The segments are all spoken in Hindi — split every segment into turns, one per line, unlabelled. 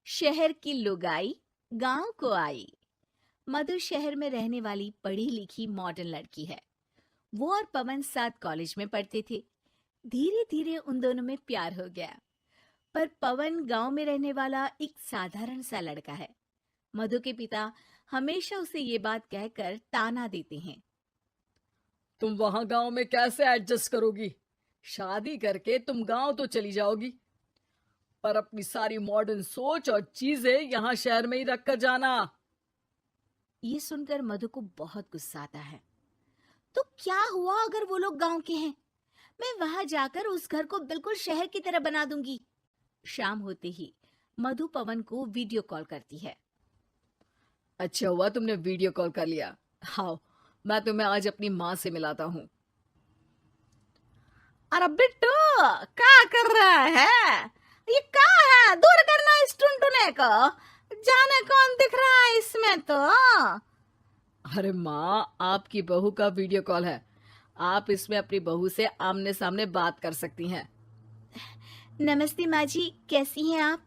शहर की लुगाई गांव को आई। मधु शहर में रहने वाली पढ़ी लिखी मॉडर्न लड़की है। वो और पवन साथ कॉलेज में पढ़ते थे। धीरे धीरे उन दोनों में प्यार हो गया। पर पवन गांव में रहने वाला एक साधारण सा लड़का है। मधु के पिता हमेशा उसे ये बात कहकर ताना देते हैं।
तुम वहां गांव में कैसे एडजस्ट करोगी? शादी करके तुम गांव तो चली जाओगी, पर अपनी सारी मॉडर्न सोच और चीजें यहाँ शहर में ही रख कर जाना।
ये सुनकर मधु को बहुत गुस्सा आता है। तो क्या हुआ अगर वो लोग गांव के हैं? मैं वहां जाकर उस घर को बिल्कुल शहर की तरह बना दूंगी। शाम होते ही मधु पवन को वीडियो कॉल करती है।
अच्छा हुआ तुमने वीडियो कॉल कर लिया। आओ, मैं तुम्हें आज अपनी माँ से मिलाता हूँ।
अरे बिट्टू, क्या कर रहा है? ये क्या है? दूर करना इस टुनटुने को। जाने कौन दिख रहा है इसमें तो।
अरे माँ, आपकी बहू का वीडियो कॉल है। आप इसमें अपनी बहू से आमने सामने बात कर सकती हैं।
नमस्ते माँ जी, कैसी हैं आप?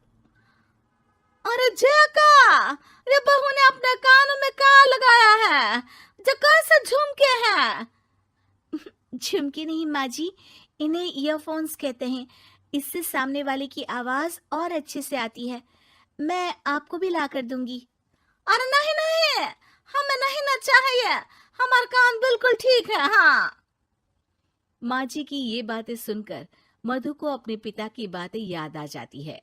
अरे जेका, ये बहू ने अपने कानों में क्या लगाया है? जो कैसे झुमके हैं?
झुमके नहीं माँ जी, इन्हें ईयरफोन्स कहते हैं। इससे सामने वाले की आवाज और अच्छे से आती है। मैं आपको भी ला कर दूंगी।
अरे नहीं नहीं, हमें नहीं ना चाहिए। हमारे कान बिल्कुल ठीक है। हाँ।
माँ जी की ये बातें सुनकर मधु को अपने पिता की बातें याद आ जाती है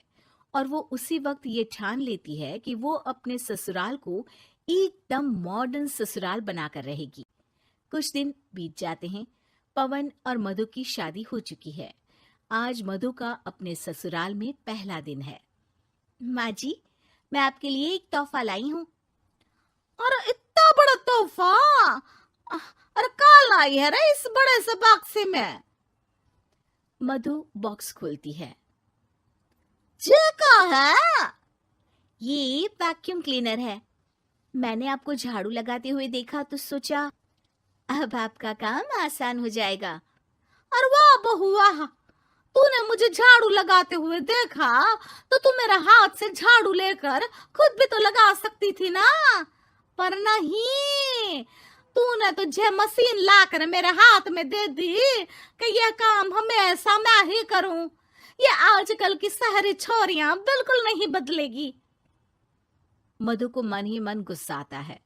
और वो उसी वक्त ये ठान लेती है कि वो अपने ससुराल को एकदम मॉडर्न ससुराल बनाकर रहेगी। कुछ दिन बीत जाते हैं। पवन और मधु की शादी हो चुकी है। आज मधु का अपने ससुराल में पहला दिन है। माँ जी, मैं आपके लिए एक तोहफा लाई हूँ।
अरे इतना बड़ा तोहफा! अरे कहाँ लाई है रे इस बड़े से बक्से में?
मधु बॉक्स खोलती है।
ये क्या है?
ये वैक्यूम क्लीनर है। मैंने आपको झाड़ू लगाते हुए देखा तो सोचा अब आपका काम आसान हो जाएगा।
अरे वाह बहू वाह! तूने मुझे झाड़ू लगाते हुए देखा तो तू मेरे हाथ से झाड़ू लेकर खुद भी तो लगा सकती थी ना। पर नहीं, तूने तो जे मशीन लाकर मेरे हाथ में दे दी कि यह काम हमेशा मैं ही करूं। ये आजकल की शहरी छोरियां बिल्कुल नहीं बदलेगी।
मधु को मन ही मन गुस्सा आता है,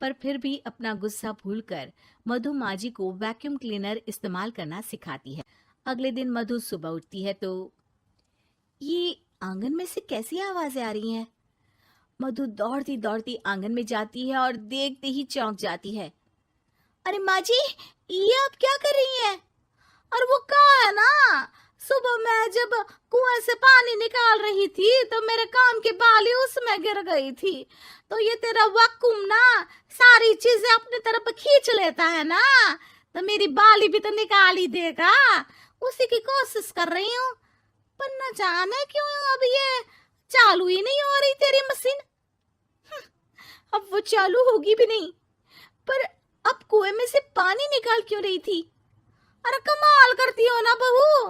पर फिर भी अपना गुस्सा भूलकर मधु माँ जी को वैक्यूम क्लीनर इस्तेमाल करना सिखाती है। अगले दिन मधु सुबह उठती है तो ये आंगन में से कैसी आवाजें आ रही हैं? मधु दौड़ती दौड़ती आंगन में जाती है और देखते ही चौंक जाती है। अरे माँ जी, ये आप क्या कर रही हैं?
और वो कहा है ना, सुबह मैं जब कुएं से पानी निकाल रही थी तो मेरे कान की बाली उसमें गिर गई थी। तो ये तेरा वैक्यूम ना सारी चीजें अपनी तरफ खींच लेता है ना, तो मेरी बाली भी तो निकाल ही देगा। उसी की कोशिश कर रही हूँ, पर न जाने क्यों अब ये चालू ही नहीं हो रही तेरी मशीन।
अब वो चालू होगी भी नहीं। पर अब कुएं में से पानी निकाल क्यों रही थी?
अरे कमाल करती हो ना बहू।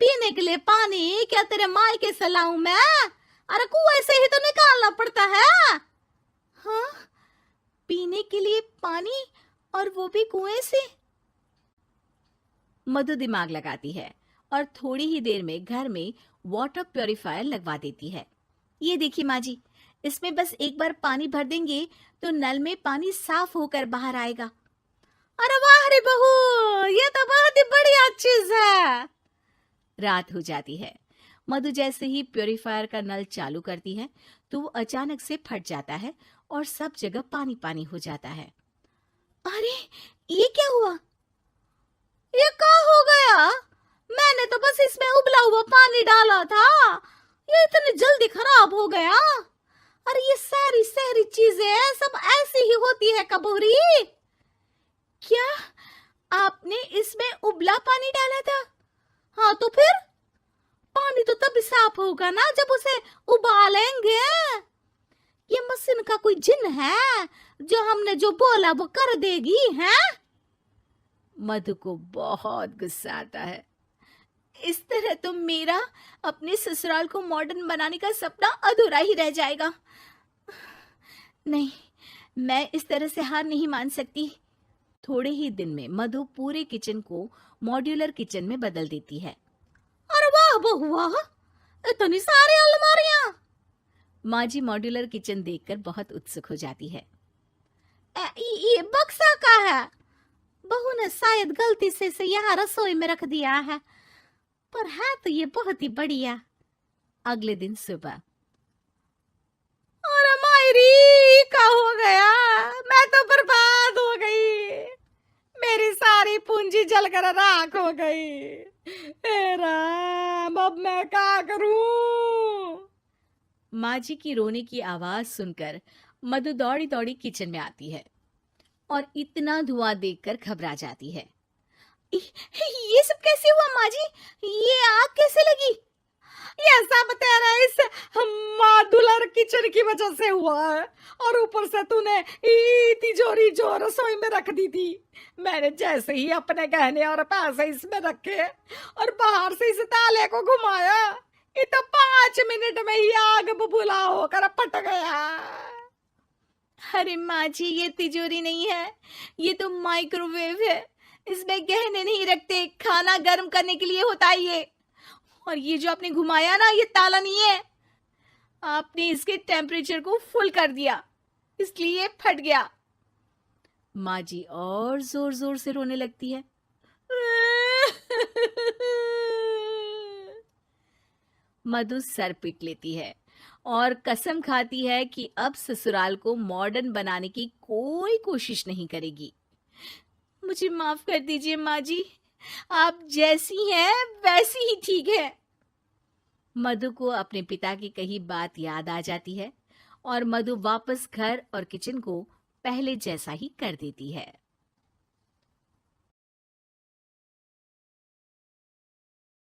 पीने के लिए पानी क्या तेरे मायके से लाऊं मैं? अरे कुएं से ही तो निकालना पड़ता है।
हाँ, पीने के लिए पानी, और वो भी कुएं से। मधु दिमाग लगाती है और थोड़ी ही देर में घर में वाटर प्योरीफायर लगवा देती है। ये देखिए माँ जी, इसमें बस एक बार पानी भर देंगे तो नल में पानी साफ होकर बाहर आएगा।
अरे वाह रे बहू, ये तो बहुत ही बढ़िया चीज है।
रात हो जाती है। मधु जैसे ही प्योरीफायर का नल चालू करती है तो वो अचानक से फट जाता है और सब जगह पानी पानी हो जाता है। अरे ये क्या हुआ?
ये क्या हो गया? मैंने तो बस इसमें उबला हुआ पानी डाला था, ये इतनी जल्दी खराब हो गया। अरे ये सारी शहरी चीजें सब ऐसी ही होती है कबूरी।
क्या आपने इसमें उबला पानी डाला था?
हाँ तो फिर पानी तो तभी साफ होगा ना जब उसे उबालेंगे। ये मशीन का कोई जिन है जो हमने जो बोला वो कर देगी है?
मधु को बहुत गुस्सा आता है। इस तरह तो मेरा अपने ससुराल को मॉडर्न बनाने का सपना अधूरा ही रह जाएगा। नहीं, मैं इस तरह से हार नहीं मान सकती। थोड़े ही दिन में मधु पूरे किचन को मॉड्यूलर किचन में बदल देती है।
अरे वाह बहुआ, इतनी सारी अलमारियां।
माँ जी मॉड्यूलर किचन देखकर बहुत उत्सुक हो जाती है।
ये बक्सा का है। बहू ने शायद गलती से इसे यहाँ रसोई में रख दिया है, पर है तो ये बहुत ही बढ़िया।
अगले दिन सुबह।
अरे मायरी, क्या हो गया? मैं तो बर्बाद हो गई। मेरी सारी पूंजी जलकर राख हो गई। हे राम, अब मैं क्या करूं?
माँ जी की रोने की आवाज सुनकर मधु दौड़ी दौड़ी किचन में आती है और इतना धुआं देखकर घबरा जाती है।
ये सब कैसे हुआ माँ जी? ये आग कैसे लगी? ये सब तेरा इस मॉड्यूलर किचन की वजह से हुआ है, और ऊपर से तूने तिजोरी जो रसोई में रख दी थी, मैंने जैसे ही अपने गहने और पैसे इसमें रखे और बाहर से इस ताले को घुमाया, ये तो 5 मिनट में ही आग बबूला होकर फट गया।
अरे माँ जी, ये तिजोरी नहीं है, ये तो माइक्रोवेव है। इसमें गहने नहीं रखते, खाना गर्म करने के लिए होता है ये। और ये जो आपने घुमाया ना, ये ताला नहीं है, आपने इसके टेम्परेचर को फुल कर दिया, इसलिए ये फट गया। माँ जी और जोर जोर से रोने लगती है। मधु सर पीट लेती है और कसम खाती है कि अब ससुराल को मॉडर्न बनाने की कोई कोशिश नहीं करेगी। मुझे माफ कर दीजिए माँ जी, आप जैसी हैं वैसी ही ठीक है। मधु को अपने पिता की कही बात याद आ जाती है और मधु वापस घर और किचन को पहले जैसा ही कर देती है।